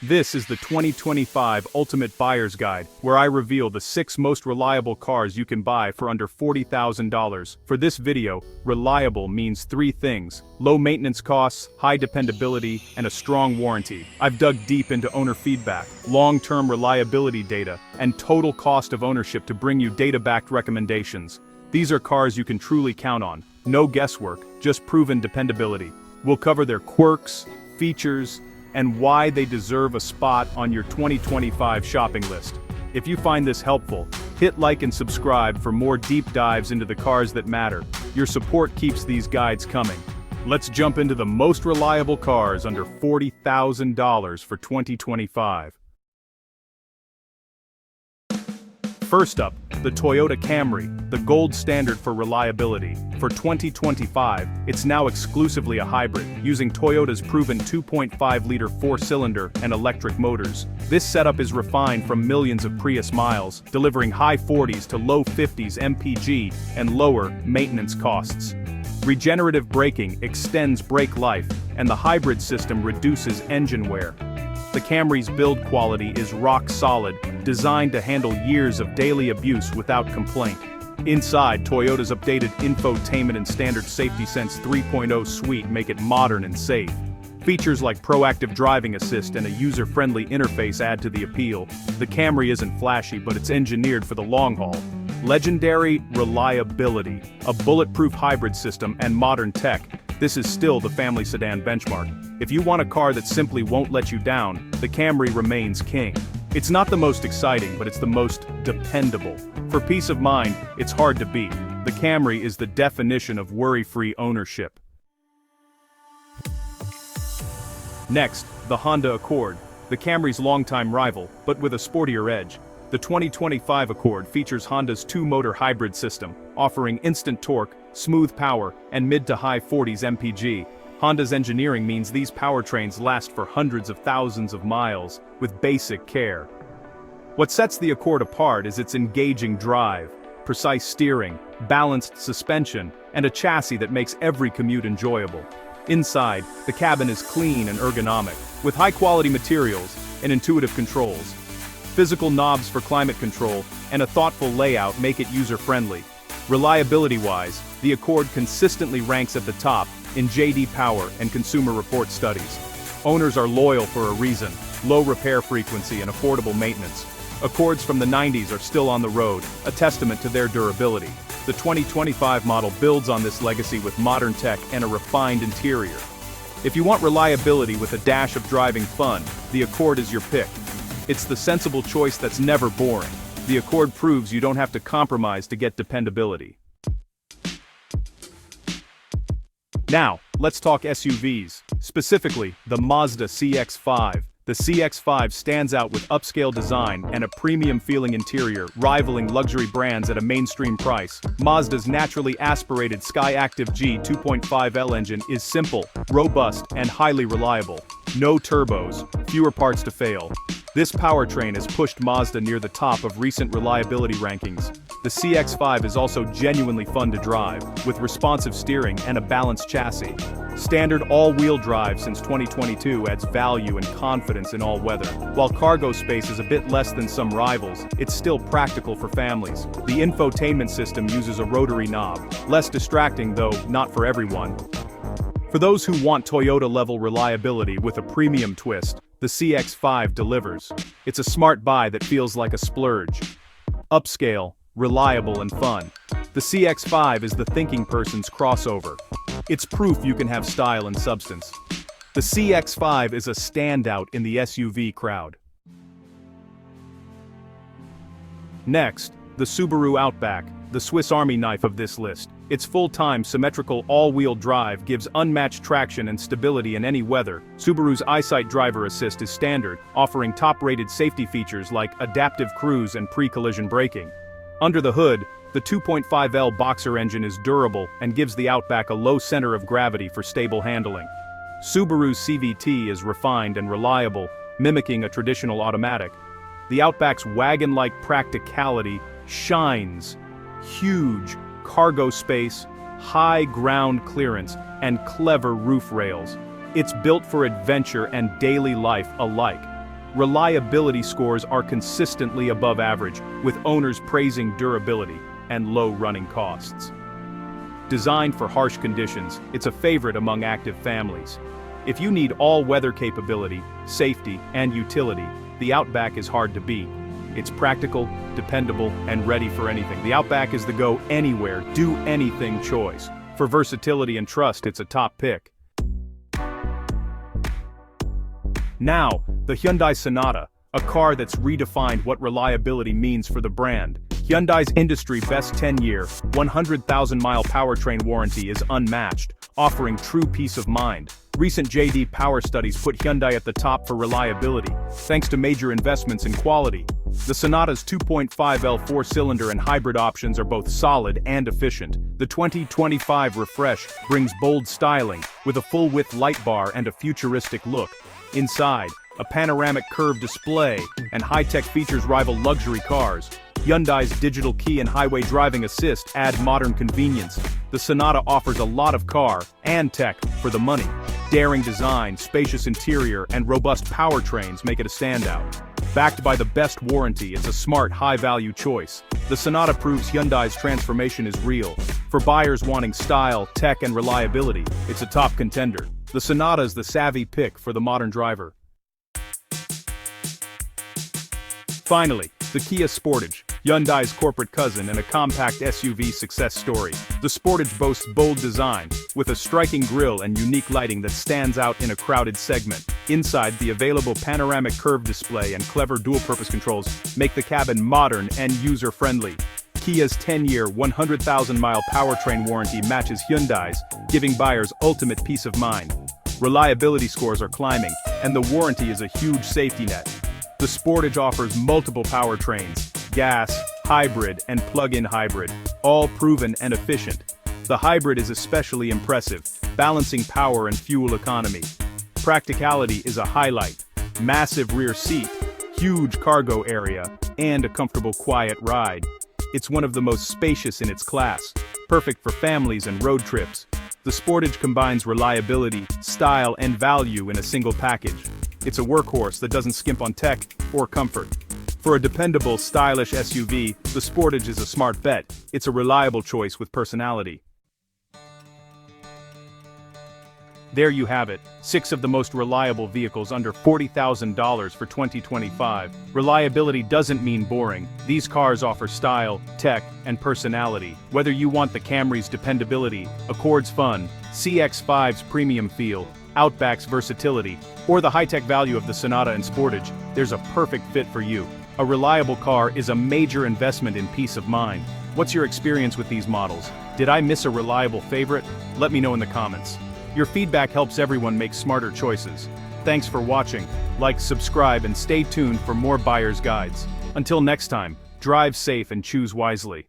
This is the 2025 Ultimate Buyer's Guide, where I reveal the 6 most reliable cars you can buy for under $40,000. For this video, reliable means 3 things: low maintenance costs, high dependability, and a strong warranty. I've dug deep into owner feedback, long-term reliability data, and total cost of ownership to bring you data-backed recommendations. These are cars you can truly count on. No guesswork, just proven dependability. We'll cover their quirks, features, and why they deserve a spot on your 2025 shopping list. If you find this helpful, hit like and subscribe for more deep dives into the cars that matter. Your support keeps these guides coming. Let's jump into the most reliable cars under $40,000 for 2025. First up, the Toyota Camry, the gold standard for reliability. For 2025, it's now exclusively a hybrid, using Toyota's proven 2.5-liter 4-cylinder and electric motors. This setup is refined from millions of Prius miles, delivering high 40s to low 50s mpg and lower maintenance costs. Regenerative braking extends brake life, and the hybrid system reduces engine wear. The Camry's build quality is rock solid, designed to handle years of daily abuse without complaint. Inside, Toyota's updated infotainment and standard Safety Sense 3.0 suite make it modern and safe. Features like proactive driving assist and a user-friendly interface add to the appeal. The Camry isn't flashy, but it's engineered for the long haul. Legendary reliability, a bulletproof hybrid system, and modern tech. This is still the family sedan benchmark. If you want a car that simply won't let you down, the Camry remains king. It's not the most exciting, but it's the most dependable. For peace of mind, it's hard to beat. The Camry is the definition of worry-free ownership. Next, the Honda Accord, the Camry's longtime rival, but with a sportier edge. The 2025 Accord features Honda's 2-motor hybrid system, offering instant torque, smooth power, and mid to high 40s mpg. Honda's engineering means these powertrains last for hundreds of thousands of miles, with basic care. What sets the Accord apart is its engaging drive, precise steering, balanced suspension, and a chassis that makes every commute enjoyable. Inside, the cabin is clean and ergonomic, with high-quality materials and intuitive controls. Physical knobs for climate control and a thoughtful layout make it user-friendly. Reliability-wise, the Accord consistently ranks at the top in J.D. Power and Consumer Report studies. Owners are loyal for a reason: low repair frequency and affordable maintenance. Accords from the 90s are still on the road, a testament to their durability. The 2025 model builds on this legacy with modern tech and a refined interior. If you want reliability with a dash of driving fun, the Accord is your pick. It's the sensible choice that's never boring. The Accord proves you don't have to compromise to get dependability. Now, let's talk SUVs, specifically the Mazda CX-5. The CX-5 stands out with upscale design and a premium-feeling interior, rivaling luxury brands at a mainstream price. Mazda's naturally aspirated Skyactiv G 2.5L engine is simple, robust, and highly reliable. No turbos, fewer parts to fail. This powertrain has pushed Mazda near the top of recent reliability rankings. The CX-5 is also genuinely fun to drive, with responsive steering and a balanced chassis. Standard all-wheel drive since 2022 adds value and confidence in all weather. While cargo space is a bit less than some rivals, it's still practical for families. The infotainment system uses a rotary knob. Less distracting, though not for everyone. For those who want Toyota-level reliability with a premium twist, the CX-5 delivers. It's a smart buy that feels like a splurge. Upscale, reliable, and fun. The CX-5 is the thinking person's crossover. It's proof you can have style and substance. The CX-5 is a standout in the SUV crowd. Next, the Subaru Outback, the Swiss Army knife of this list. Its full-time symmetrical all-wheel drive gives unmatched traction and stability in any weather. Subaru's EyeSight Driver Assist is standard, offering top-rated safety features like adaptive cruise and pre-collision braking. Under the hood, the 2.5L Boxer engine is durable and gives the Outback a low center of gravity for stable handling. Subaru's CVT is refined and reliable, mimicking a traditional automatic. The Outback's wagon-like practicality shines. Huge cargo space, high ground clearance, and clever roof rails. It's built for adventure and daily life alike. Reliability scores are consistently above average, with owners praising durability and low running costs. Designed for harsh conditions, it's a favorite among active families. If you need all-weather capability, safety, and utility, the Outback is hard to beat. It's practical, dependable, and ready for anything. The Outback is the go anywhere, do anything choice. For versatility and trust, it's a top pick. Now, the Hyundai Sonata, a car that's redefined what reliability means for the brand. Hyundai's industry-best 10-year, 100,000-mile powertrain warranty is unmatched, offering true peace of mind. Recent J.D. Power studies put Hyundai at the top for reliability, thanks to major investments in quality. The Sonata's 2.5L four-cylinder and hybrid options are both solid and efficient. The 2025 refresh brings bold styling, with a full-width light bar and a futuristic look. Inside, a panoramic curved display and high-tech features rival luxury cars. Hyundai's digital key and highway driving assist add modern convenience. The Sonata offers a lot of car and tech for the money. Daring design, spacious interior, and robust powertrains make it a standout. Backed by the best warranty, it's a smart, high-value choice. The Sonata proves Hyundai's transformation is real. For buyers wanting style, tech, and reliability, it's a top contender. The Sonata is the savvy pick for the modern driver. Finally, the Kia Sportage, Hyundai's corporate cousin and a compact SUV success story. The Sportage boasts bold design, with a striking grille and unique lighting that stands out in a crowded segment. Inside, the available panoramic curved display and clever dual-purpose controls make the cabin modern and user-friendly. Kia's 10-year, 100,000-mile powertrain warranty matches Hyundai's, giving buyers ultimate peace of mind. Reliability scores are climbing, and the warranty is a huge safety net. The Sportage offers multiple powertrains, gas, hybrid, and plug-in hybrid, all proven and efficient. The hybrid is especially impressive, balancing power and fuel economy. Practicality is a highlight. Massive rear seat, huge cargo area, and a comfortable quiet ride. It's one of the most spacious in its class, perfect for families and road trips. The Sportage combines reliability, style, and value in a single package. It's a workhorse that doesn't skimp on tech or comfort. For a dependable, stylish SUV, the Sportage is a smart bet. It's a reliable choice with personality. There you have it, 6 of the most reliable vehicles under $40,000 for 2025. Reliability doesn't mean boring. These cars offer style, tech, and personality. Whether you want the Camry's dependability, Accord's fun, CX-5's premium feel, Outback's versatility, or the high-tech value of the Sonata and Sportage, there's a perfect fit for you. A reliable car is a major investment in peace of mind. What's your experience with these models? Did I miss a reliable favorite? Let me know in the comments. Your feedback helps everyone make smarter choices. Thanks for watching. Like, subscribe, and stay tuned for more buyer's guides. Until next time, drive safe and choose wisely.